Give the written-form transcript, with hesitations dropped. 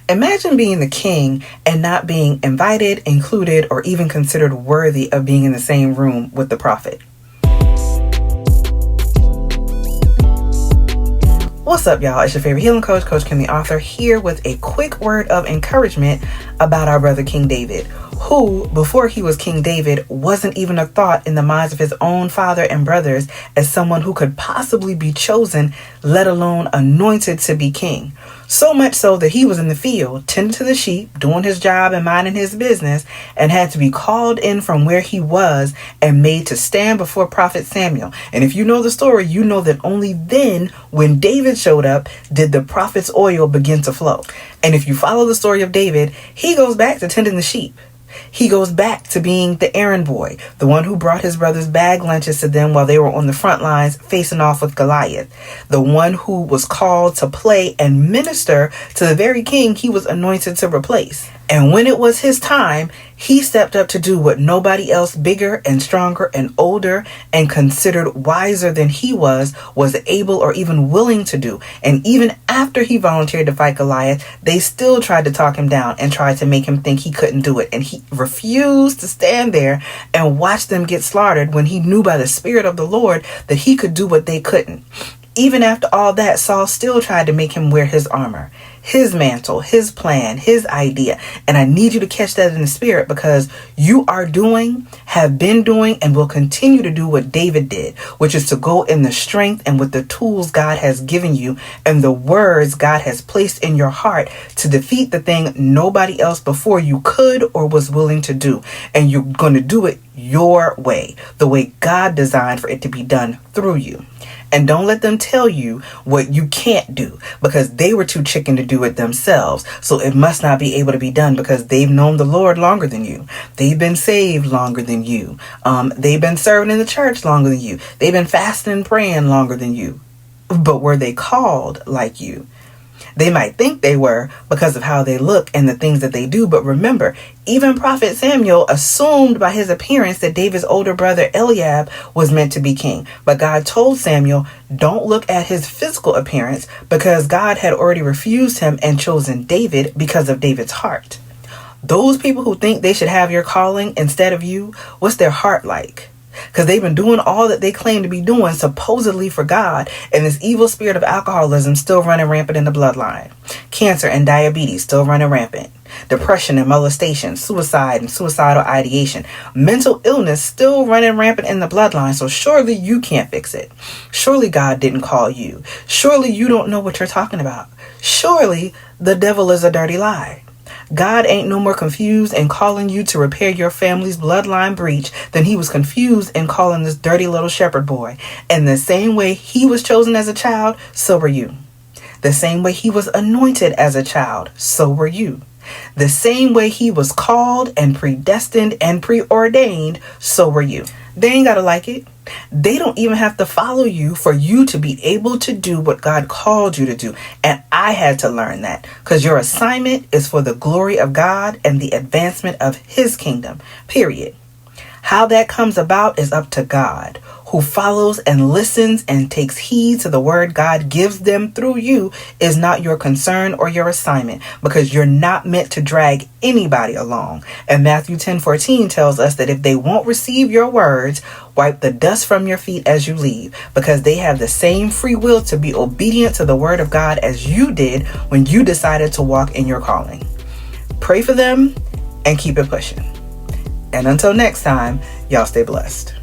Imagine being the king and not being invited, included, or even considered worthy of being in the same room with the prophet. What's up, y'all? It's your favorite healing coach, Coach Kim the author, here with a quick word of encouragement about our brother King David, who, before he was King David, wasn't even a thought in the minds of his own father and brothers as someone who could possibly be chosen, let alone anointed to be king. So much so that he was in the field, tending to the sheep, doing his job and minding his business, and had to be called in from where he was and made to stand before Prophet Samuel. And if you know the story, you know that only then, when David showed up, did the prophet's oil begin to flow. And if you follow the story of David, he goes back to tending the sheep. He goes back to being the errand boy, the one who brought his brothers bag lunches to them while they were on the front lines facing off with Goliath, the one who was called to play and minister to the very king he was anointed to replace. And when it was his time, he stepped up to do what nobody else bigger and stronger and older and considered wiser than he was able or even willing to do. And even after he volunteered to fight Goliath, they still tried to talk him down and tried to make him think he couldn't do it. And he refused to stand there and watch them get slaughtered when he knew by the Spirit of the Lord that he could do what they couldn't. Even after all that, Saul still tried to make him wear his armor, his mantle, his plan, his idea. And I need you to catch that in the spirit, because you are doing, have been doing, and will continue to do what David did, which is to go in the strength and with the tools God has given you and the words God has placed in your heart to defeat the thing nobody else before you could or was willing to do. And you're going to do it your way, the way God designed for it to be done through you. And don't let them tell you what you can't do, because they were too chicken to do it themselves. So it must not be able to be done because they've known the Lord longer than you. They've been saved longer than you. They've been serving in the church longer than you. They've been fasting and praying longer than you. But were they called like you? They might think they were because of how they look and the things that they do. But remember, even Prophet Samuel assumed by his appearance that David's older brother Eliab was meant to be king. But God told Samuel, don't look at his physical appearance, because God had already refused him and chosen David because of David's heart. Those people who think they should have your calling instead of you, what's their heart like? Because they've been doing all that they claim to be doing supposedly for God, and this evil spirit of alcoholism still running rampant in the bloodline. Cancer and diabetes still running rampant. Depression and molestation, suicide and suicidal ideation. Mental illness still running rampant in the bloodline, so surely you can't fix it. Surely God didn't call you. Surely you don't know what you're talking about. Surely the devil is a dirty lie. God ain't no more confused in calling you to repair your family's bloodline breach than he was confused in calling this dirty little shepherd boy. And the same way he was chosen as a child, so were you. The same way he was anointed as a child, so were you. The same way he was called and predestined and preordained, so were you. They ain't gotta like it. They don't even have to follow you for you to be able to do what God called you to do. And I had to learn that, because your assignment is for the glory of God and the advancement of his kingdom, period. How that comes about is up to God, who follows and listens and takes heed to the word God gives them through you is not your concern or your assignment, because you're not meant to drag anybody along. And Matthew 10:14 tells us that if they won't receive your words, wipe the dust from your feet as you leave, because they have the same free will to be obedient to the word of God as you did when you decided to walk in your calling. Pray for them and keep it pushing. And until next time, y'all stay blessed.